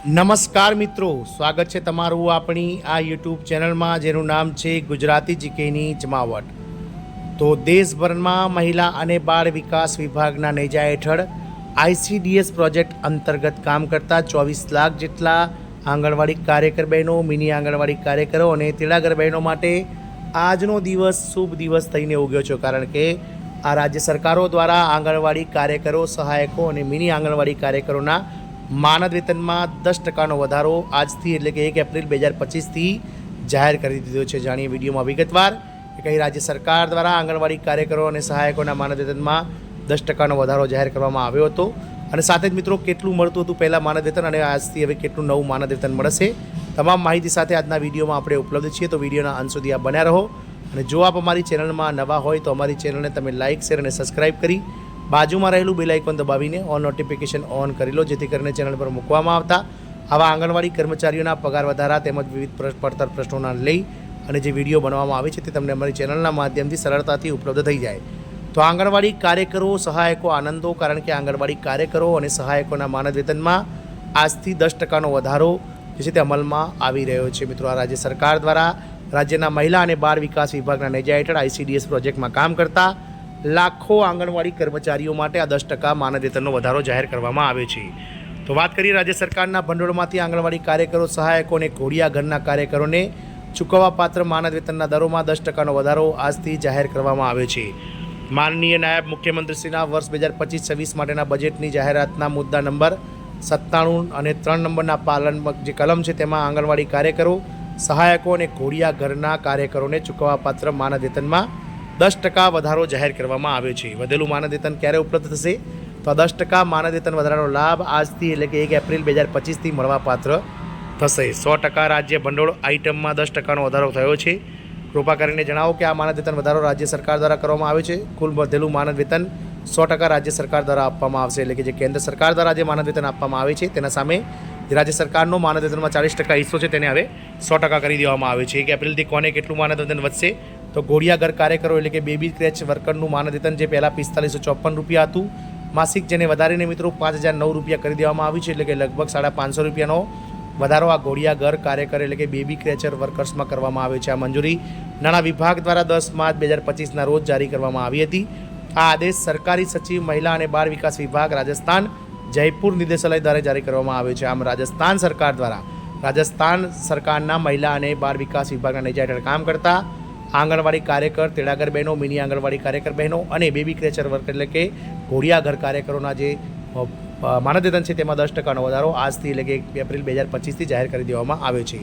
નમસ્કાર મિત્રો, સ્વાગત છે તમારું આપણી આ યુટ્યુબ ચેનલમાં જેનું નામ છે ગુજરાતી જીકેની જમાવટ। તો દેશભરમાં મહિલા અને બાળ વિકાસ વિભાગના નેજા હેઠળ ICDS પ્રોજેક્ટ અંતર્ગત કામ કરતા 24 લાખ જેટલા આંગણવાડી કાર્યકર બહેનો, મિની આંગણવાડી કાર્યકરો અને તેડાગર બહેનો માટે આજનો દિવસ શુભ દિવસ થઈને ઉગ્યો છે, કારણ કે આ રાજ્ય સરકારો દ્વારા આંગણવાડી કાર્યકરો, સહાયકો અને મિની આંગણવાડી કાર્યકરોના માનદ વેતનમાં 10% વધારો આજથી એટલે કે 1 એપ્રિલ 2025થી જાહેર કરી દીધો છે। જાણીએ વિડીયોમાં વિગતવાર કે કઈ રાજ્ય સરકાર દ્વારા આંગણવાડી કાર્યકરો અને સહાયકોના માનદ વેતનમાં 10% વધારો જાહેર કરવામાં આવ્યો હતો અને સાથે જ મિત્રો કેટલું મળતું હતું પહેલાં માનદ વેતન અને આજથી હવે કેટલું નવું માનદ વેતન મળશે, તમામ માહિતી સાથે આજના વિડીયોમાં આપણે ઉપલબ્ધ છીએ। તો વિડીયોના અંત સુધી આપ બન્યા રહો અને જો આપ અમારી ચેનલમાં નવા હોય તો અમારી ચેનલને તમે લાઇક, શેર અને સબસ્ક્રાઈબ કરી બાજુમાં રહેલું બેલ આઇકોન દબાવીને ઓલ નોટિફિકેશન ઓન કરી લો, જેથી કરીને ચેનલ પર મૂકવામાં આવતા આવા આંગણવાડી કર્મચારીઓના પગાર વધારા તેમજ વિવિધ પડતર પ્રશ્નોના લઈ અને જે વિડીયો બનાવવામાં આવે છે તે તમને અમારી ચેનલના માધ્યમથી સરળતાથી ઉપલબ્ધ થઈ જાય। તો આંગણવાડી કાર્યકરો, સહાયકો આનંદો, કારણ કે આંગણવાડી કાર્યકરો અને સહાયકોના માનદ વેતનમાં આજથી 10%નો વધારો જે છે તે અમલમાં આવી રહ્યો છે। મિત્રો, આ રાજ્ય સરકાર દ્વારા રાજ્યના મહિલા અને બાળ વિકાસ વિભાગના નેજા હેઠળ ICDS પ્રોજેક્ટમાં કામ કરતા લાખો આંગણવાડી કર્મચારીઓ માટે આ 10% માનદ વેતનનો વધારો જાહેર કરવામાં આવ્યો છે। તો વાત કરીએ રાજ્ય સરકારના ભંડોળમાંથી આંગણવાડી કાર્યકરો, સહાયકો અને ઘોડિયા ઘરના કાર્યકરોને ચૂકવવાપાત્ર માનદ વેતનના દરોમાં 10%નો વધારો આજથી જાહેર કરવામાં આવ્યો છે। માનનીય નાયબ મુખ્યમંત્રીશ્રીના વર્ષ 2025-26 માટેના બજેટની જાહેરાતના મુદ્દા નંબર 97 અને 3 નંબરના પાલન જે કલમ છે તેમાં આંગણવાડી કાર્યકરો, સહાયકો અને ઘોડિયા ઘરના કાર્યકરોને ચૂકવવાપાત્ર માનદ વેતનમાં 10% વધારો જાહેર કરવામાં આવ્યો છે। વધેલું માનદ વેતન ક્યારે ઉપલબ્ધ થશે? તો આ 10% માનદ વેતન વધારાનો લાભ આજથી એટલે કે 1 એપ્રિલ 2025થી મળવાપાત્ર થશે। 100% રાજ્ય ભંડોળ આઇટમમાં 10%નો વધારો થયો છે। કૃપા કરીને જણાવો કે આ માનદ વેતન વધારો રાજ્ય સરકાર દ્વારા કરવામાં આવ્યો છે। કુલ વધેલું માનદ વેતન 100% રાજ્ય સરકાર દ્વારા આપવામાં આવશે, એટલે કે જે કેન્દ્ર સરકાર દ્વારા જે માનદ વેતન આપવામાં આવે છે તેના સામે રાજ્ય સરકારનો માનદ વેતનમાં 40% હિસ્સો છે તેને હવે 100% કરી દેવામાં આવે છે। 1 એપ્રિલથી કોને કેટલું માનદ વેતન વધશે? તો ઘોડિયા ઘર કાર્યકરો એટલે કે બેબી ક્રેચ વર્કરનું માનદ વેતન જે પહેલાં 4554 રૂપિયા હતું માસિક, જેને વધારીને મિત્રો 5009 રૂપિયા કરી દેવામાં આવ્યું છે, એટલે કે લગભગ 550 રૂપિયાનો વધારો આ ઘોડિયા ઘર કાર્યકર એટલે કે બેબી ક્રેચર વર્કર્સમાં કરવામાં આવ્યો છે। આ મંજૂરી નાણાં વિભાગ દ્વારા 10 માર્ચ 2025ના રોજ જારી કરવામાં આવી હતી। આ આદેશ સરકારી સચિવ મહિલા અને બાળ વિકાસ વિભાગ રાજસ્થાન જયપુર નિદેશાલય દ્વારા જારી કરવામાં આવ્યો છે। આમ રાજસ્થાન સરકાર દ્વારા રાજસ્થાન સરકારના મહિલા અને બાળ વિકાસ વિભાગના નેજા હેઠળ કામ કરતા આંગણવાડી કાર્યકર, તેડાગર બહેનો, મિની આંગણવાડી કાર્યકર બહેનો અને બેબી ક્રેચર વર્કર એટલે કે ઘોડિયા ઘર કાર્યકરોના જે માનદ વેતન છે તેમાં 10%નો વધારો આજથી એટલે કે 1 એપ્રિલ 2025થી જાહેર કરી દેવામાં આવ્યો છે।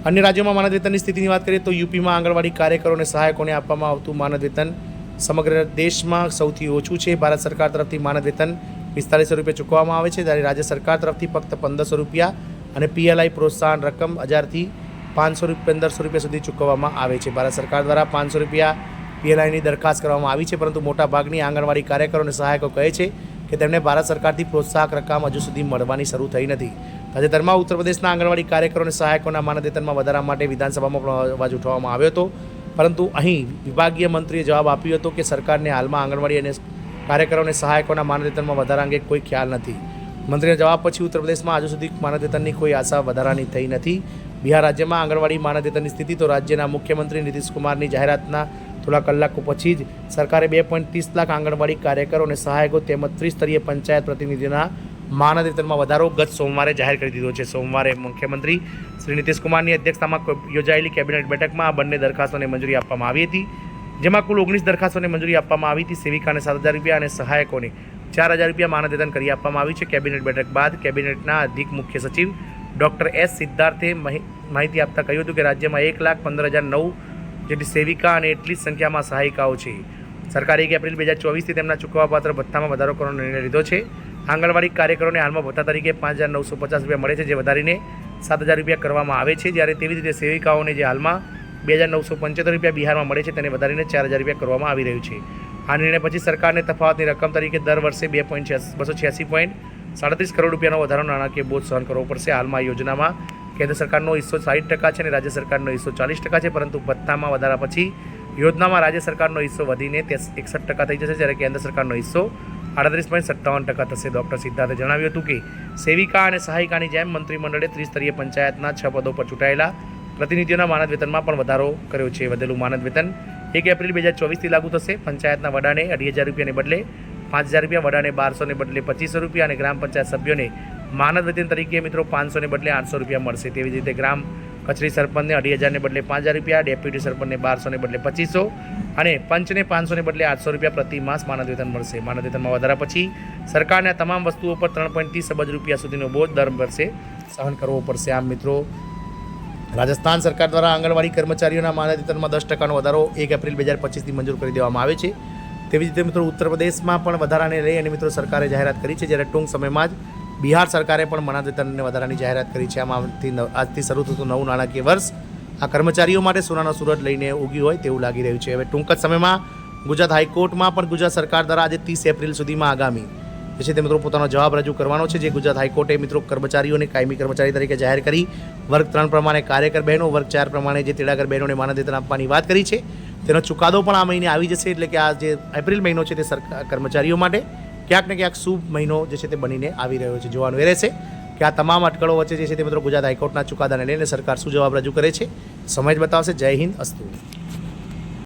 અન્ય રાજ્યોમાં માનદ વેતનની સ્થિતિની વાત કરીએ તો યુપીમાં આંગણવાડી કાર્યકરો અને સહાયકોને આપવામાં આવતું માનદ વેતન સમગ્ર દેશમાં સૌથી ઓછું છે। ભારત સરકાર તરફથી માનદ વેતન 4500 રૂપિયા ચૂકવવામાં આવે છે, જ્યારે રાજ્ય સરકાર તરફથી ફક્ત 1500 રૂપિયા અને PLI પ્રોત્સાહન રકમ 1000થી 1500 રૂપિયા સુધી ચૂકવવામાં આવે છે। ભારત સરકાર દ્વારા 500 રૂપિયા PLIની દરખાસ્ત કરવામાં આવી છે, પરંતુ મોટાભાગની આંગણવાડી કાર્યકરો અને સહાયકો કહે છે કે તેમને ભારત સરકારથી પ્રોત્સાહક રકમ હજુ સુધી મળવાની શરૂ થઈ નથી। તાજેતરમાં ઉત્તર પ્રદેશના આંગણવાડી કાર્યકરો અને સહાયકોના માનદ વેતનમાં વધારા માટે વિધાનસભામાં પણ અવાજ ઉઠાવવામાં આવ્યો હતો, પરંતુ અહીં વિભાગીય મંત્રીએ જવાબ આપ્યો હતો કે સરકારને હાલમાં આંગણવાડી અને કાર્યકરો અને સહાયકોના માનદ વેતનમાં વધારા અંગે કોઈ ખ્યાલ નથી। મંત્રીના જવાબ પછી ઉત્તર પ્રદેશમાં હજુ સુધી માનદ વેતનની કોઈ આશા વધારાની થઈ નથી। બિહાર રાજ્યમાં આંગણવાડી માનદ વેતનની સ્થિતિ તો રાજ્યના મુખ્યમંત્રી નીતિશ કુમારની જાહેરાતના થોડા કલાકો પછી જ સરકારે 2.30 લાખ આંગણવાડી કાર્યકરો અને સહાયકો તેમજ ત્રિસ્તરીય પંચાયત પ્રતિનિધિઓના માનદ વેતનમાં વધારો ગત સોમવારે જાહેર કરી દીધો છે। સોમવારે મુખ્યમંત્રી શ્રી નીતિશ કુમારની અધ્યક્ષતામાં યોજાયેલી કેબિનેટ બેઠકમાં આ બંને દરખાસ્તોને મંજૂરી આપવામાં આવી હતી, જેમાં કુલ 19 દરખાસ્તોને મંજૂરી આપવામાં આવી હતી। સેવિકાને 7000 રૂપિયા અને સહાયકોને 4000 રૂપિયા માનદ વેતન કરી આપવામાં આવ્યું છે। કેબિનેટ બેઠક બાદ કેબિનેટના અધિક મુખ્ય સચિવ ડૉક્ટર S સિદ્ધાર્થે માહિતી આપતા કહ્યું હતું કે રાજ્યમાં 1,15,009 જેટલી સેવિકા અને એટલી જ સંખ્યામાં સહાયિકાઓ છે। સરકારે 1 એપ્રિલ 2024થી તેમના ચૂકવવાપાત્ર ભથ્થામાં વધારો કરવાનો નિર્ણય લીધો છે। આંગણવાડી કાર્યકરોને હાલમાં ભથ્થા તરીકે 5,950 રૂપિયા મળે છે, જે વધારીને 7,000 રૂપિયા કરવામાં આવે છે, જ્યારે તેવી રીતે સેવિકાઓને જે હાલમાં 2,975 રૂપિયા બિહારમાં મળે છે તેને વધારીને 4,000 રૂપિયા કરવામાં આવી રહ્યું છે। આ નિર્ણય પછી સરકારને તફાવતની રકમ તરીકે દર વર્ષે 286.37 કરોડ રૂપિયાનો વધારો નાણાકીય બોજ સહન કરવો પડશે। હાલમાં યોજનામાં કેન્દ્ર સરકારનો હિસ્સો 60% છે અને રાજ્ય સરકારનો હિસ્સો 40% છે, પરંતુ ભથ્થામાં વધારા પછી યોજનામાં રાજ્ય સરકારનો હિસ્સો વધીને 61% થઈ જશે, જ્યારે કેન્દ્ર સરકારનો હિસ્સો 38.57% થશે. ડૉક્ટર સિદ્ધાર્થે જણાવ્યું હતું કે સેવિકા અને સહાયિકાની જેમ મંત્રીમંડળે ત્રિસ્તરીય પંચાયતના 6 પદો પર ચૂંટાયેલા પ્રતિનિધિઓના માનદ વેતનમાં પણ વધારો કર્યો છે. વધેલું માનદ વેતન 1 એપ્રિલ 2024થી લાગુ થશે. પંચાયતના વડાને 2,500 રૂપિયાને બદલે 5,000 રૂપિયા, વડાને 1,200 ને બદલે 2,500 રૂપિયા અને ગ્રામ પંચાયત સભ્યોને માનદ વેતન તરીકે મિત્રો 500 ને બદલે 800 રૂપિયા મળશે. તેવી જ રીતે ગ્રામ કચેરી સરપંચને 2,500 ને બદલે 5,000 રૂપિયા, ડેપ્યુટી સરપંચને 1,200 ને બદલે 2,500 અને પંચને 500 ને બદલે 800 રૂપિયા પ્રતિ માસ માનદ વેતન મળશે. માનદ વેતનમાં વધારા પછી સરકારને આ તમામ વસ્તુઓ પર 3.30 અબજ રૂપિયા સુધીનો બોજ દર વર્ષે સહન કરવો પડશે. આમ મિત્રો રાજસ્થાન સરકાર દ્વારા આંગણવાડી કર્મચારીઓના માનદ વેતનમાં 10% વધારો 1 એપ્રિલ 2025થી મંજૂર કરી દેવામાં આવે છે. તેવી જ રીતે મિત્રો ઉત્તર પ્રદેશમાં પણ વધારાને લઈ અને મિત્રો સરકારે જાહેરાત કરી છે, જ્યારે ટૂંક સમયમાં જ બિહાર સરકારે પણ માનદ વેતનને વધારાની જાહેરાત કરી છે. આમાં આજથી શરૂ થતું નવું નાણાકીય વર્ષ આ કર્મચારીઓ માટે સોનાનો સૂરજ લઈને ઉગ્યું હોય તેવું લાગી રહ્યું છે. હવે ટૂંક જ સમયમાં ગુજરાત હાઈકોર્ટમાં પણ ગુજરાત સરકાર દ્વારા આજે 30 એપ્રિલ સુધીમાં આગામી જે છે તે મિત્રો પોતાનો જવાબ રજૂ કરવાનો છે. જે ગુજરાત હાઈકોર્ટે મિત્રો કર્મચારીઓને કાયમી કર્મચારી તરીકે જાહેર કરી વર્ગ 3 પ્રમાણે કાર્યકર બહેનો, વર્ગ 4 પ્રમાણે જે તેડાગર બહેનોને માનદ વેતન આપવાની વાત કરી છે. તેનો ચુકાદો પણ આ મહિને આવી જશે. એટલે કે આ જે એપ્રિલ મહિનો છે તે સરકાર કર્મચારીઓ માટે ક્યાંક ને ક્યાંક શુભ મહિનો જે છે તે બનીને આવી રહ્યો છે. જોવાનું એ રહેશે કે આ તમામ અટકળો વચ્ચે જે છે તે મિત્રો ગુજરાત હાઈકોર્ટના ચુકાદાને લઈને સરકાર શું જવાબ રજૂ કરે છે. સમય જ બતાવશે. જય હિન્દ, અસ્તુ.